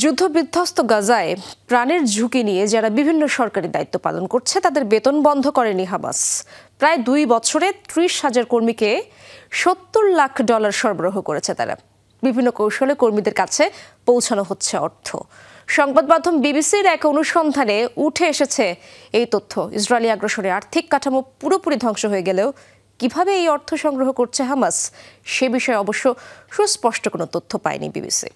যুদ্ধবিধ্বস্ত গাজায় প্রাণের ঝুঁকি নিয়ে যারা বিভিন্ন সরকারি দায়িত্ব পালন করছে তাদের বেতন বন্ধ করেনি হামাস। প্রায় 2 বছরে 30,000 কর্মীকে $70 লাখ সরবরাহ করেছে তারা। বিভিন্ন কৌশলে কর্মীদের কাছে পৌঁছানো হচ্ছে অর্থ। সংবাদ মাধ্যম বিবিসির এক অনুসন্ধানে উঠে এসেছে এই তথ্য। ইসরায়েলি আগ্রাসনে আর্থিক কাঠামো পুরোপুরি ধ্বংস হয়ে গেলেও কিভাবে এই অর্থ সংগ্রহ করছে হামাস সে বিষয়ে অবশ্য সুস্পষ্ট কোনো তথ্য পায়নি BBC.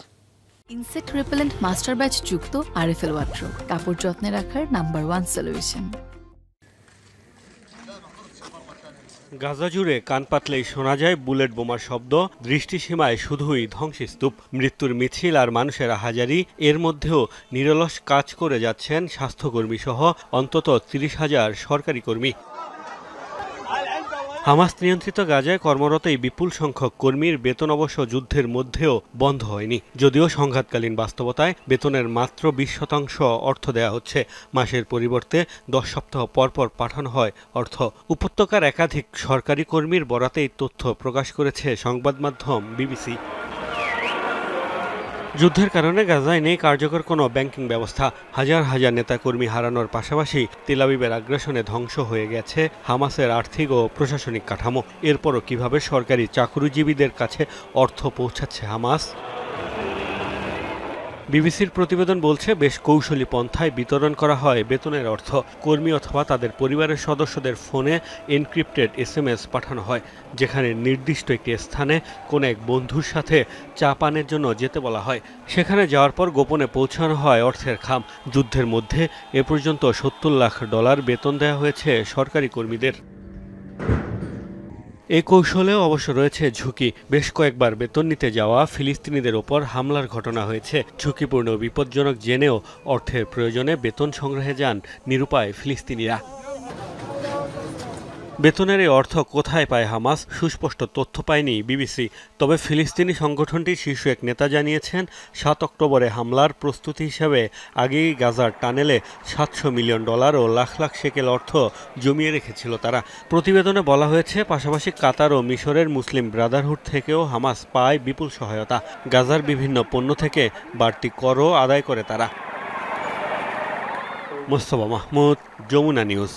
Insect repellent master batch যুক্ত আরএফএল ওয়াট্রো কাপড় যত্নে রাখার নাম্বার 1 সলিউশন। গাজা জুড়ে কান পাতলেই শোনা যায় বুলেট বোমার শব্দ, দৃষ্টিসীমায় শুধুই ধ্বংসস্তূপ, মৃত্যুর মিছিল আর মানুষের হাজারি। এর মধ্যেও নিরলস কাজ করে যাচ্ছেন স্বাস্থ্যকর্মী সহ অন্তত 30,000 সরকারি কর্মী। হামাস নিয়ন্ত্রিত গাজায় কর্মরত এই বিপুল সংখ্যক কর্মীর বেতন অবশ্য যুদ্ধের মধ্যেও বন্ধ হয়নি। যদিও সংঘাতকালীন বাস্তবতায় বেতনের মাত্র 20% অর্থ দেয়া হচ্ছে। মাসের পরিবর্তে 10 সপ্তাহ পরপর পাঠানো হয় অর্থ। উপত্যকার একাধিক সরকারি কর্মীর বরাতে এই তথ্য প্রকাশ করেছে সংবাদ মাধ্যম বিবিসি। যুদ্ধের কারণে গাজায় নেই কার্যকর কোনো ব্যাংকিং ব্যবস্থা। হাজার হাজার নেতাকর্মী হারানোর পাশাপাশি তেল আবিবের আগ্রাসনে ধ্বংস হয়ে গেছে হামাসের আর্থিক ও প্রশাসনিক কাঠামো। এরপরও কিভাবে সরকারি চাকরিজীবীদের কাছে অর্থ পৌঁছাচ্ছে হামাস? বিবিসির প্রতিবেদন বলছে বেশ কৌশলী পন্থায় বিতরণ করা হয় বেতনের অর্থ। কর্মী অথবা তাদের পরিবারের সদস্যদের ফোনে এনক্রিপ্টেড SMS পাঠানো হয়, যেখানে নির্দিষ্ট একটি স্থানে কোনো এক বন্ধুর সাথে চা পানের জন্য যেতে বলা হয়। সেখানে যাওয়ার পর গোপনে পৌঁছানো হয় অর্থের খাম। যুদ্ধের মধ্যে এ পর্যন্ত $70 লাখ বেতন দেওয়া হয়েছে সরকারি কর্মীদের। এই কৌশলেও অবশ্য রয়েছে ঝুঁকি। বেশ কয়েকবার বেতন নিতে যাওয়া ফিলিস্তিনিদের ওপর হামলার ঘটনা হয়েছে। ঝুঁকিপূর্ণ বিপজ্জনক জেনেও অর্থের প্রয়োজনে বেতন সংগ্রহে যান নিরুপায় ফিলিস্তিনিরা। বেতনের এই অর্থ কোথায় পায় হামাস সুস্পষ্ট তথ্য পায়নি বিবিসি। তবে ফিলিস্তিনি সংগঠনটির শীর্ষ এক নেতা জানিয়েছেন 7 অক্টোবরে হামলার প্রস্তুতি হিসেবে আগেই গাজার টানেলে $700 মিলিয়ন ও লাখ লাখ শেকেল অর্থ জমিয়ে রেখেছিল তারা। প্রতিবেদনে বলা হয়েছে পাশাপাশি কাতার ও মিশরের মুসলিম ব্রাদারহুড থেকেও হামাস পায় বিপুল সহায়তা। গাজার বিভিন্ন পণ্য থেকে বাড়তি করও আদায় করে তারা। মোস্তফা মাহমুদ, যমুনা নিউজ।